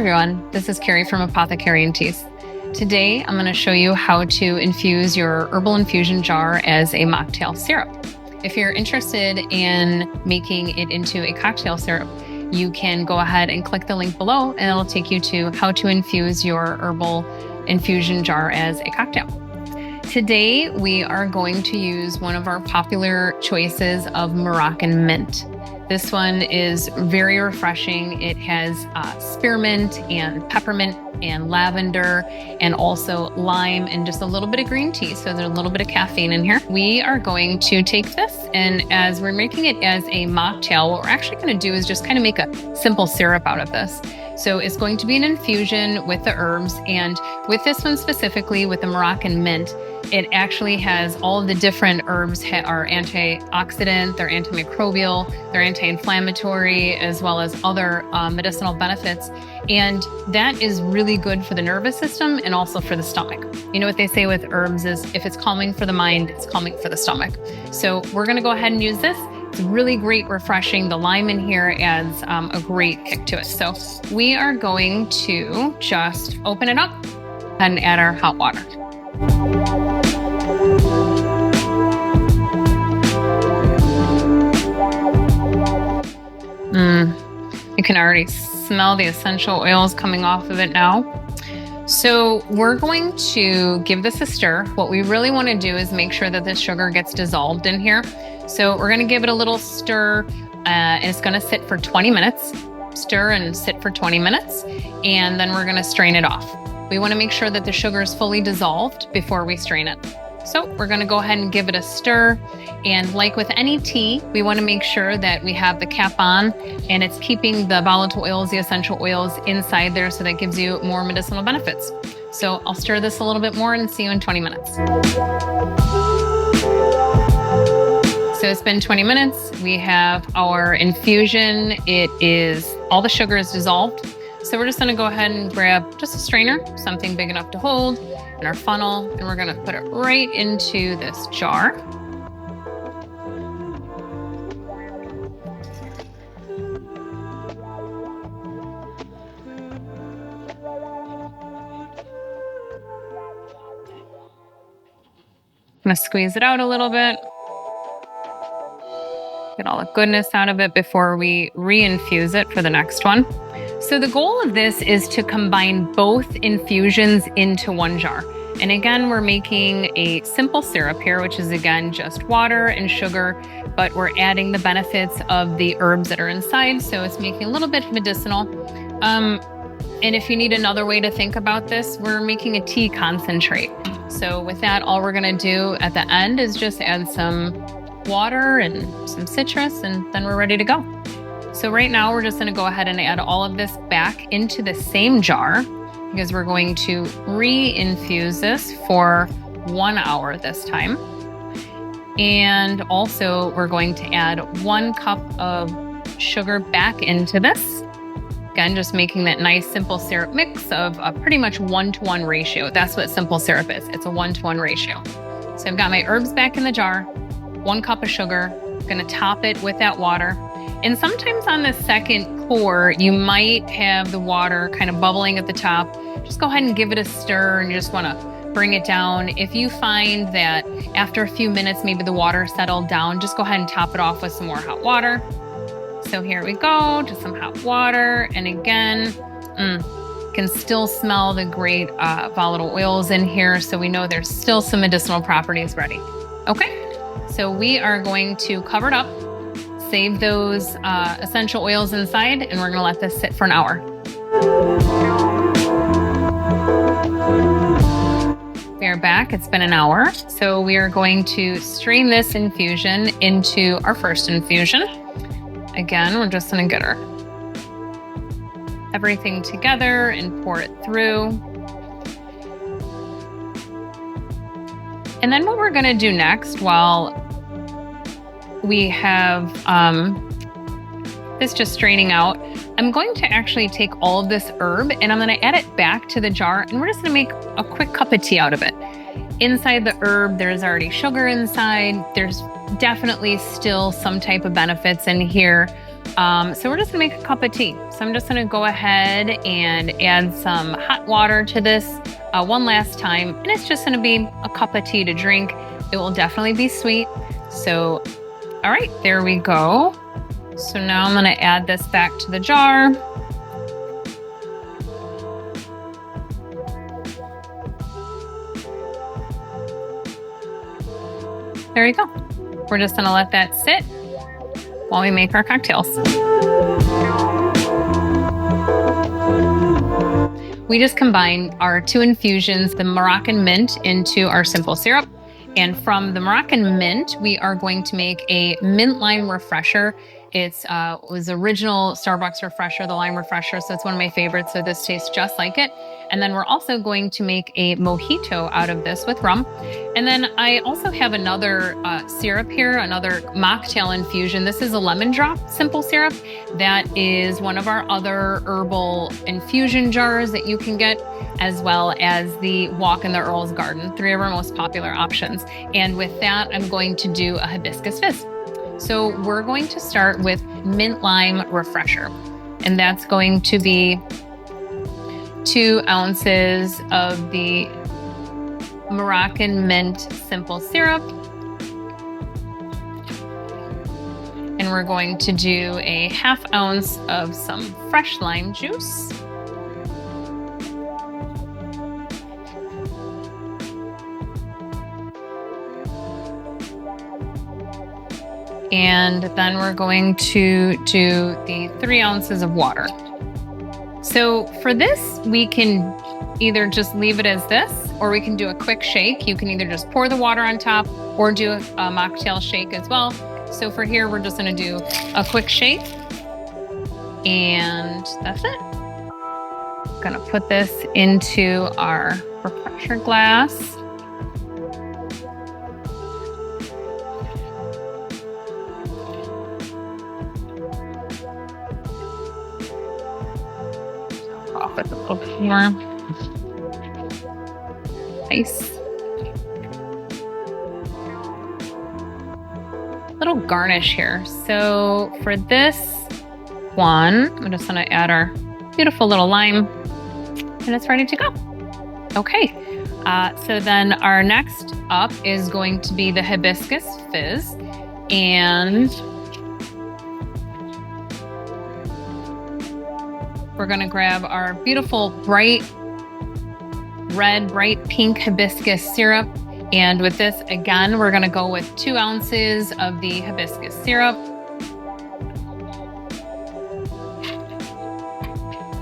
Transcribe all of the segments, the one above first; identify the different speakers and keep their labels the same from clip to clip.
Speaker 1: everyone, this is Carrie from Apothecary and Teas. Today I'm going to show you how to infuse your herbal infusion jar as a mocktail syrup. If you're interested in making it into a cocktail syrup, you can go ahead and click the link below and it'll take you to how to infuse your herbal infusion jar as a cocktail. Today we are going to use one of our popular choices of Moroccan mint. This one is very refreshing. It has spearmint and peppermint and lavender and also lime and just a little bit of green tea. So there's a little bit of caffeine in here. We are going to take this, and as we're making it as a mocktail, what we're actually going to do is just kind of make a simple syrup out of this. So it's going to be an infusion with the herbs, and with this one specifically, with the Moroccan mint, it actually has all of the different herbs are antioxidant, they're antimicrobial, they're anti-inflammatory, as well as other medicinal benefits. And that is really good for the nervous system and also for the stomach. You know what they say with herbs is if it's calming for the mind, it's calming for the stomach. So we're gonna go ahead and use this. It's really great, refreshing. The lime in here adds a great kick to it. So we are going to just open it up and add our hot water. You can already smell the essential oils coming off of it now. So we're going to give this a stir. What we really want to do is make sure that the sugar gets dissolved in here. So we're going to give it a little stir and it's going to sit for 20 minutes. Stir and sit for 20 minutes, and then we're going to strain it off. We want to make sure that the sugar is fully dissolved before we strain it. So we're going to go ahead and give it a stir. And like with any tea, we want to make sure that we have the cap on and it's keeping the volatile oils, the essential oils inside there, so that gives you more medicinal benefits. So I'll stir this a little bit more and see you in 20 minutes. So it's been 20 minutes. We have our infusion. All the sugar is dissolved. So we're just going to go ahead and grab just a strainer, something big enough to hold, and our funnel, and we're going to put it right into this jar. I'm going to squeeze it out a little bit. Get all the goodness out of it before we re-infuse it for the next one. So the goal of this is to combine both infusions into one jar. And again, we're making a simple syrup here, which is again just water and sugar, but we're adding the benefits of the herbs that are inside. So it's making a little bit medicinal. And if you need another way to think about this, we're making a tea concentrate. So with that, all we're gonna do at the end is just add some water and some citrus, and then we're ready to go. So right now we're just going to go ahead and add all of this back into the same jar, because we're going to re-infuse this for 1 hour this time. And also we're going to add 1 cup of sugar back into this. Again, just making that nice simple syrup mix of a pretty much 1-to-1 ratio. That's what simple syrup is. It's a 1-to-1 ratio. So I've got my herbs back in the jar, 1 cup of sugar. I'm going to top it with that water. And sometimes on the second pour, you might have the water kind of bubbling at the top. Just go ahead and give it a stir and you just want to bring it down. If you find that after a few minutes, maybe the water settled down, just go ahead and top it off with some more hot water. So here we go, just some hot water. And again, can still smell the great volatile oils in here. So we know there's still some medicinal properties ready. Okay, so we are going to cover it up. Save those essential oils inside, and we're gonna let this sit for an hour. We are back, it's been an hour. So we are going to strain this infusion into our first infusion. Again, we're just gonna get everything together and pour it through. And then what we're gonna do next, while we have this just straining out, I'm going to actually take all of this herb and I'm going to add it back to the jar, and we're just going to make a quick cup of tea out of it. Inside the herb, there's already sugar inside. There's definitely still some type of benefits in here. So we're just gonna make a cup of tea. So I'm just gonna go ahead and add some hot water to this one last time. And it's just gonna be a cup of tea to drink. It will definitely be sweet. So, all right, there we go. So now I'm gonna add this back to the jar. There you go. We're just gonna let that sit while we make our cocktails. We just combined our 2 infusions, the Moroccan mint into our simple syrup. And from the Moroccan mint, we are going to make a mint lime refresher. It was original Starbucks refresher, the lime refresher, so it's one of my favorites, so this tastes just like it. And then we're also going to make a mojito out of this with rum. And then I also have another syrup here, another mocktail infusion. This is a lemon drop simple syrup. That is one of our other herbal infusion jars that you can get, as well as the Walk in the Earl's Garden, 3 of our most popular options. And with that, I'm going to do a hibiscus fizz. So we're going to start with mint lime refresher, and that's going to be 2 ounces of the Moroccan mint simple syrup. And we're going to do a 1/2 ounce of some fresh lime juice. And then we're going to do the 3 ounces of water. So for this, we can either just leave it as this, or we can do a quick shake. You can either just pour the water on top or do a mocktail shake as well. So for here, we're just gonna do a quick shake, and that's it. Gonna put this into our refresher glass. Off it a little bit more. Nice. Little garnish here. So for this one, I'm just gonna add our beautiful little lime, and it's ready to go. Okay, so then our next up is going to be the hibiscus fizz, and we're gonna grab our beautiful bright red, bright pink hibiscus syrup. And with this, again, we're gonna go with 2 ounces of the hibiscus syrup.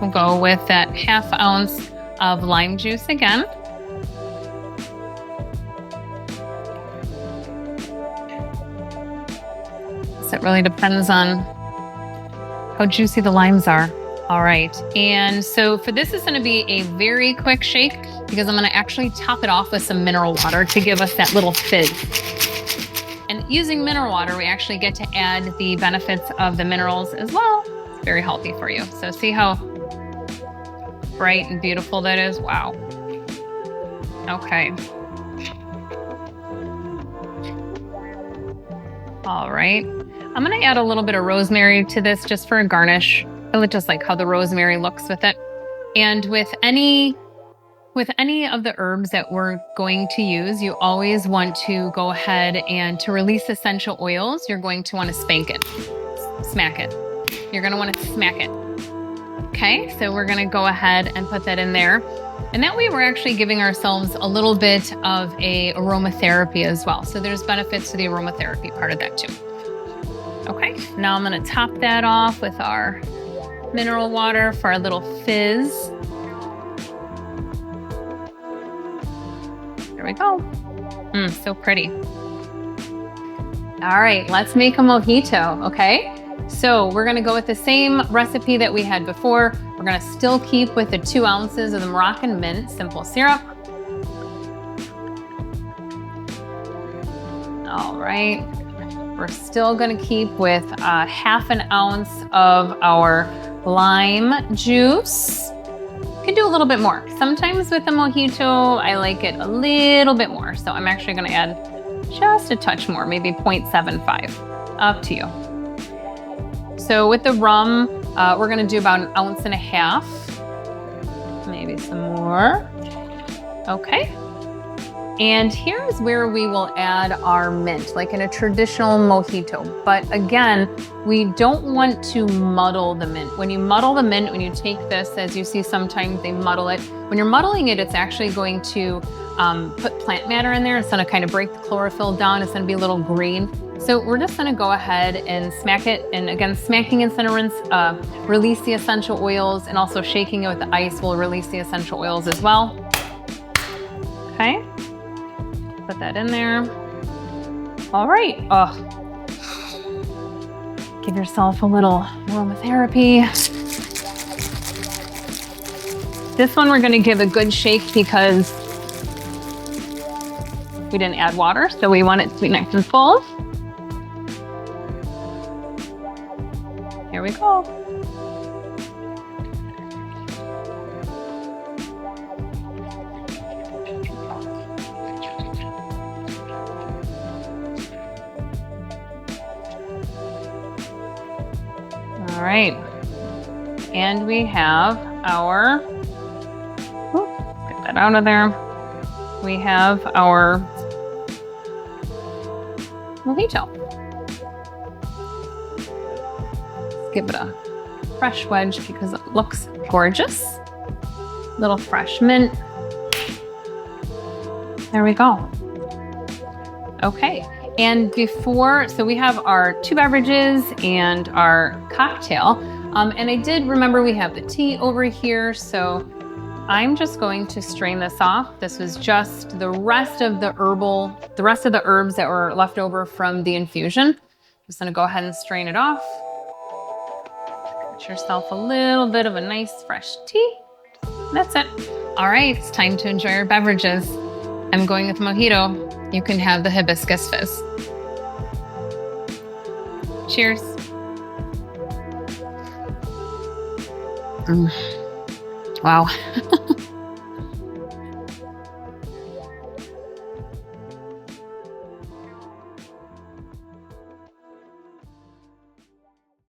Speaker 1: We'll go with that 1/2 ounce of lime juice again. So it really depends on how juicy the limes are. All right, and so for this is gonna be a very quick shake, because I'm gonna actually top it off with some mineral water to give us that little fizz. And using mineral water, we actually get to add the benefits of the minerals as well. It's very healthy for you. So see how bright and beautiful that is? Wow. Okay. All right, I'm gonna add a little bit of rosemary to this just for a garnish. I look just like how the rosemary looks with it. And with any of the herbs that we're going to use, you always want to go ahead and to release essential oils, you're going to want to smack it. You're going to want to smack it. Okay, so we're going to go ahead and put that in there. And that way we're actually giving ourselves a little bit of a aromatherapy as well. So there's benefits to the aromatherapy part of that too. Okay, now I'm going to top that off with our mineral water for our little fizz. There we go. So pretty. All right, let's make a mojito, okay? So we're gonna go with the same recipe that we had before. We're gonna still keep with the 2 ounces of the Moroccan mint simple syrup. All right, we're still gonna keep with 1/2 ounce of our lime juice. You can do a little bit more. Sometimes with a mojito, I like it a little bit more. So I'm actually gonna add just a touch more, maybe 0.75, up to you. So So with the rum, we're gonna do about 1.5 ounces, maybe some more. Okay. And here's where we will add our mint, like in a traditional mojito. But again, we don't want to muddle the mint. When you muddle the mint, when you take this, as you see sometimes they muddle it, when you're muddling it, it's actually going to put plant matter in there. It's gonna kind of break the chlorophyll down. It's gonna be a little green. So we're just gonna go ahead and smack it. And again, smacking instead of rinse, release the essential oils, and also shaking it with the ice will release the essential oils as well. Okay. Put that in there. All right. Oh, give yourself a little aromatherapy. This one we're going to give a good shake because we didn't add water, so we want it to be nice and full. Here we go. All right, and we have our, get that out of there. We have our mojito. Let's give it a fresh wedge because it looks gorgeous. Little fresh mint. There we go. Okay. And before, so we have our 2 beverages and our cocktail. And I did remember we have the tea over here. So I'm just going to strain this off. This was just the rest of the herbs that were left over from the infusion. Just gonna go ahead and strain it off. Get yourself a little bit of a nice fresh tea. That's it. All right, it's time to enjoy our beverages. I'm going with mojito. You can have the hibiscus fizz. Cheers. Wow.